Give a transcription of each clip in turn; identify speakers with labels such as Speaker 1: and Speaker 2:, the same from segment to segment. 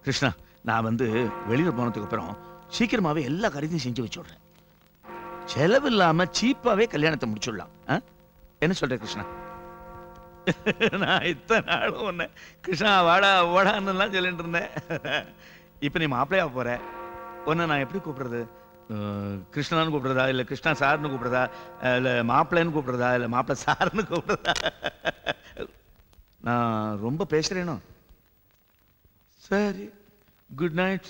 Speaker 1: கிருஷ்ணா, நான் வெளியில போனதுக்கு அப்புறம் சீக்கிரமாவே எல்லா காரியத்தையும் செஞ்சு வச்சுடுறேன். செலவு இல்லாம சீப்பாவே கல்யாணத்தை முடிச்சுடலாம். என்ன சொல்ற கிருஷ்ணா? நான் இத்தனை நாளும் ஒண்ணு கிருஷ்ணா வாடா ஓடான்னு சொல்லிட்டு இருந்தேன். இப்ப நீ மாப்பிள்ளையா போற, ஒன்னு நான் எப்படி கூப்பிடுறது? கிருஷ்ணான்னு கூப்பிடுறதா, இல்ல கிருஷ்ணா சார்னு கூப்பிடுறதா, இல்ல மாப்பிள்ளைன்னு கூப்பிடுறதா, இல்ல மாப்பிள்ளை சார்னு கூப்பிடுறதா? நான் ரொம்ப பேசுறேனோ? சரி, குட் நைட்.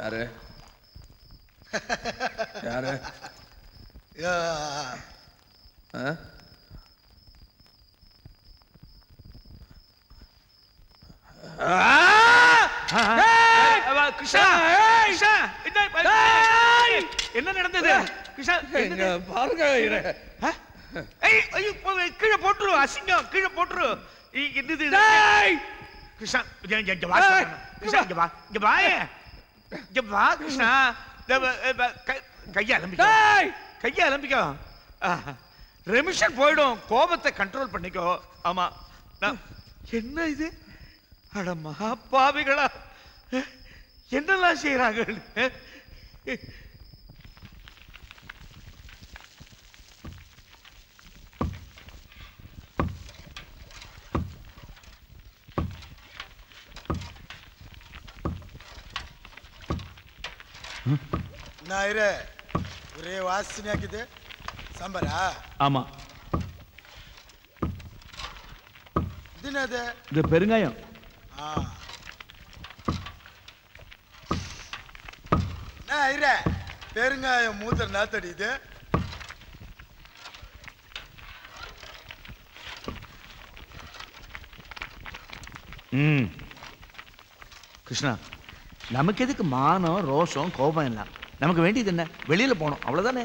Speaker 2: யாரு யாரு?
Speaker 1: என்ன நடந்தது?
Speaker 2: பாருங்க,
Speaker 1: கீழே போட்டுரு, அசிங்கம், கீழே போட்டுரு. கிருஷ்ணா, கிருஷ்ணா, கையா அலம்பிக்கோ. ரெமிஷன் போயிடும், கோபத்தை கண்ட்ரோல் பண்ணிக்கோ. ஆமா, என்ன இது? அட மகாபாவிகளா, என்னெல்லாம் செய்யறாங்க?
Speaker 3: ஒரே வாசனையாக்குது. சாம்பாரா?
Speaker 1: ஆமா. இது பெருங்காயம்.
Speaker 3: பெருங்காயம் மூத்த நாத்தடிது.
Speaker 1: கிருஷ்ணா, நமக்கு எதுக்கு மானம், ரோஷம், கோபம் எல்லாம்? நமக்கு வேண்டியது என்ன? வெளியில போகணும், அவ்வளவுதானே.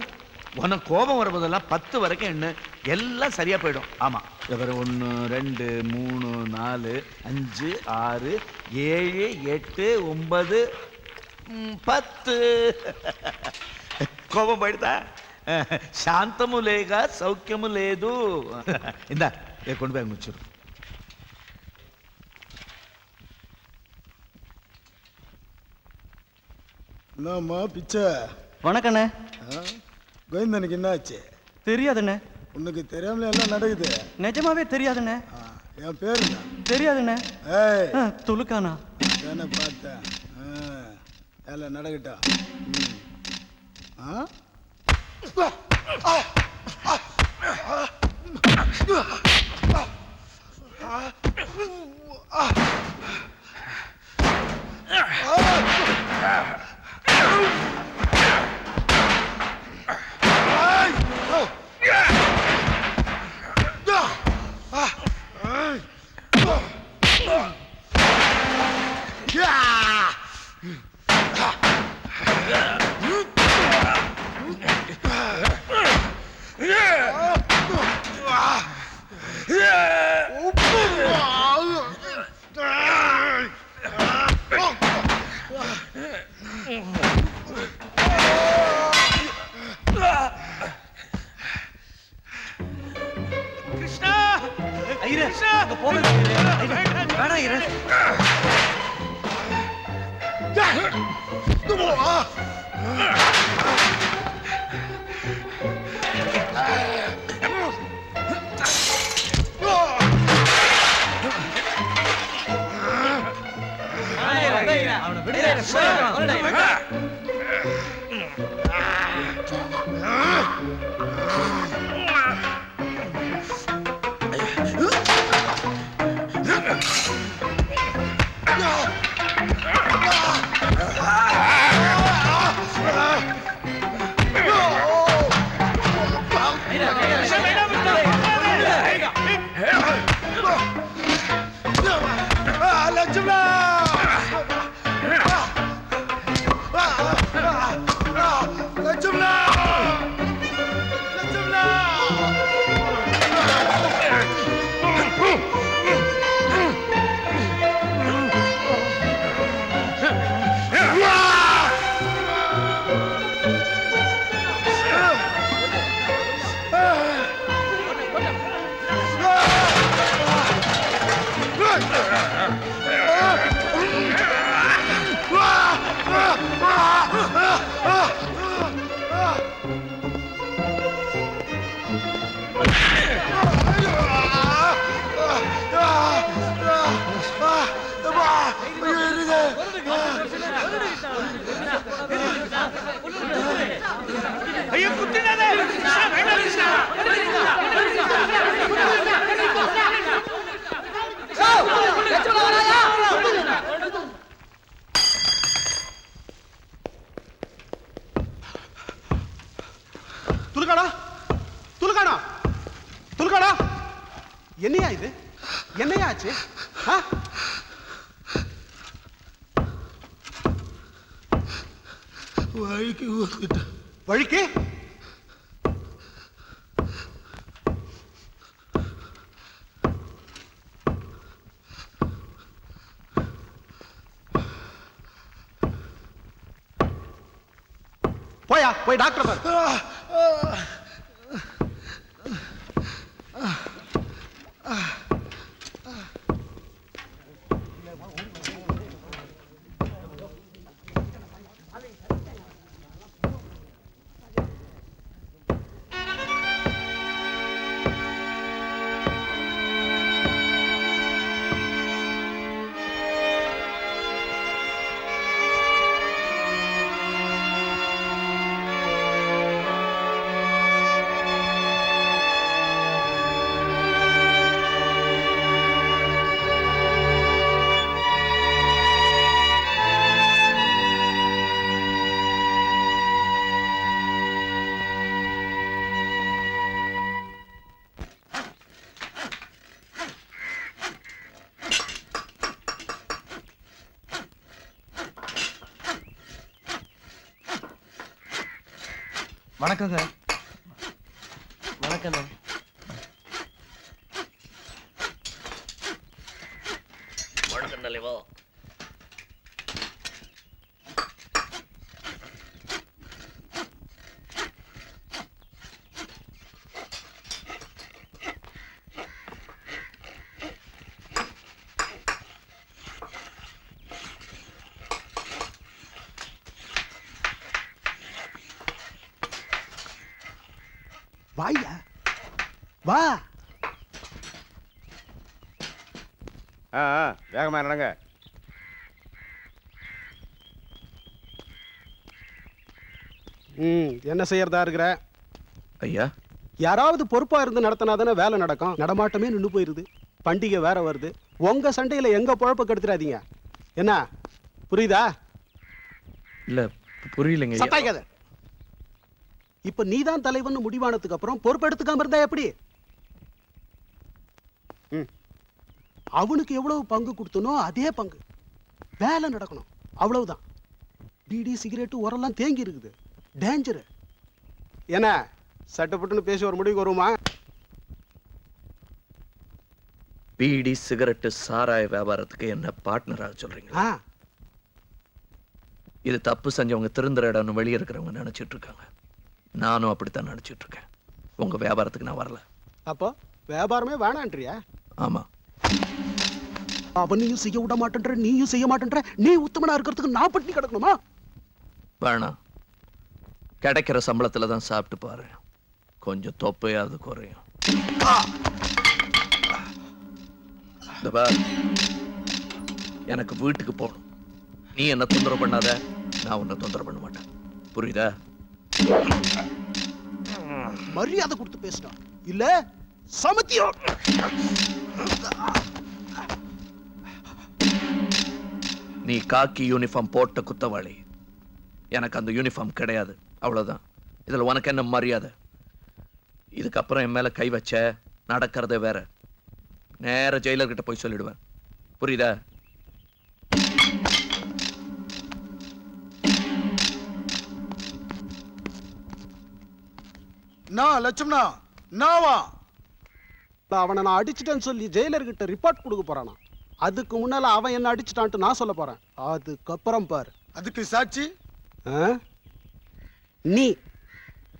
Speaker 1: உனக்கு கோபம் வரும்போதெல்லாம் 10 வரைக்கும் எண்ணு, எல்லாம் சரியா போயிடும். ஆமா, 1 2 3 4 5 6 7 8 9 10. కోపం పడతా శాంతము లేక సౌఖ్యము లేదు. ఇందా కొண்டு పోయి ముచ్చురు.
Speaker 3: என்னம்மா பிச்சை?
Speaker 4: வணக்கண்ணே.
Speaker 3: கோவிந்தனுக்கு என்ன ஆச்சு?
Speaker 4: தெரியாதுண்ணே.
Speaker 3: உனக்கு தெரியாமல எல்லாம் நடக்குது?
Speaker 4: நிஜமாவே தெரியாதுண்ணே.
Speaker 3: என் பேரு
Speaker 4: தெரியாதுண்ணே.
Speaker 3: ஏய்,
Speaker 4: துலுக்கானா?
Speaker 3: தானே பார்த்தேன். எல்லாம் நடக்கட்டா. லட்சுமணா! லட்சுமணா!
Speaker 1: ஐயோ குத்திடாதே கிருஷ்ணா, வேண்டாம் கிருஷ்ணா.
Speaker 5: துலுக்காடா துலுக்காடா துலுக்காடா என்னையா இது என்னையா ஆச்சு ஆ?
Speaker 3: வழிக்கு ஊத்துக்கிட்டேன்.
Speaker 5: வழிக்கு போயா போய் டாக்டர் பாரு
Speaker 4: வணக்கங்க. வணக்கண்ணே.
Speaker 1: வணக்கம் தலைவா.
Speaker 5: வாயா வா
Speaker 6: வேகமா நடங்க.
Speaker 5: என்ன செய்யறதா இருக்கிற
Speaker 1: ஐயா,
Speaker 5: யாராவது பொறுப்பா இருந்து நடத்தினாதானே வேலை நடக்கும். நடமாட்டமே நின்னு போயிருது. பண்டிகை வேற வருது. உங்க சண்டையில எங்க பொழப்ப கெடுத்துறாதீங்க. என்ன புரியுதா?
Speaker 7: இல்ல புரியலங்க.
Speaker 5: சத்தாய்க்காத. இப்ப நீதான் தலைவன் முடிவானதுக்கு அப்புறம் பொறுப்பு எடுத்துக்காம இருந்தா எப்படி? அவனுக்கு எவ்வளவு பங்கு கொடுத்தனோ அதே பங்கு. வேலை நடக்கணும், அவ்வளவுதான். பீடி சிகரெட்டு உரெல்லாம் தேங்கி இருக்குது. டேஞ்சரு. என்ன சட்டப்பட்டுன்னு பேசி ஒரு முடிவுக்கு வருமா?
Speaker 7: பீடி சிகரெட்டு சாராய வியாபாரத்துக்கு என்ன பார்ட்னராக சொல்றீங்க? இது தப்பு செஞ்சவங்க திருந்துற இடம்னு வெளியே இருக்கிறவங்க நினைச்சிட்டு இருக்காங்க. நானும் அப்படித்தான் நினைச்சிட்டு இருக்கேன். உங்க வியாபாரத்துக்கு நான் வரல.
Speaker 5: அப்போ வியாபாரமே வேணான்றியா?
Speaker 7: ஆமா.
Speaker 5: அவனையும் செய்ய விட மாட்டேன்ற, நீயும் செய்ய மாட்டேன்ற. நீ உத்தமனா இருக்கிறதுக்கு நான் பட்டினி கிடக்கணுமா?
Speaker 7: வேணாம். கிடைக்கிற சம்பளத்துல தான் சாப்பிட்டு பாரு. கொஞ்சம் தொப்பையாவது குறையும். இந்த பார், எனக்கு வீட்டுக்கு போகணும். நீ என்ன தொந்தரவு பண்ணாத, நான் உன்னை தொந்தரவு பண்ண மாட்டேன். புரியுதா?
Speaker 5: மரியாதை கொடுத்து பேசினா இல்ல சமத்தியம்.
Speaker 7: நீ காக்கி யூனிஃபார்ம் போட்ட குத்தவாளி. எனக்கு அந்த யூனிஃபார்ம் கிடையாது, அவ்வளவுதான். இதுல உனக்கு என்ன மரியாதை? இதுக்கப்புறம் என் மேல கை வச்ச நடக்கிறதே வேற. நேர ஜெயிலர் கிட்ட போய் சொல்லிடுவேன். புரியுதா?
Speaker 3: நான் லட்சுமணா நாவா
Speaker 5: அவனை நான் அடிச்சிட்டேன்னு சொல்லி ஜெயிலர்கிட்ட ரிப்போர்ட் கொடுக்க போறானா? அதுக்கு முன்னால அவன் என்ன அடிச்சிட்டான்ட்டு நான் சொல்ல போறேன். அதுக்கப்புறம் பாரு.
Speaker 3: அதுக்கு சாட்சி
Speaker 5: ஆ? நீ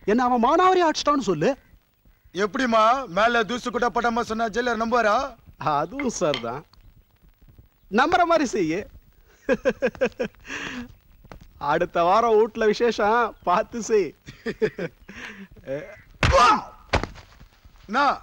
Speaker 5: என்ன அவன் மானாவரி அடிச்சிட்டான்னு சொல்லு.
Speaker 3: எப்படிமா மேல தூசு கூட படாம சொன்னா ஜெயிலர் நம்புவாரா?
Speaker 5: அதுவும் சார் தான். நம்புற மாதிரி செய்ய. அடுத்த வாரம் வீட்டுல விசேஷம் பார்த்து செய்.
Speaker 3: நான்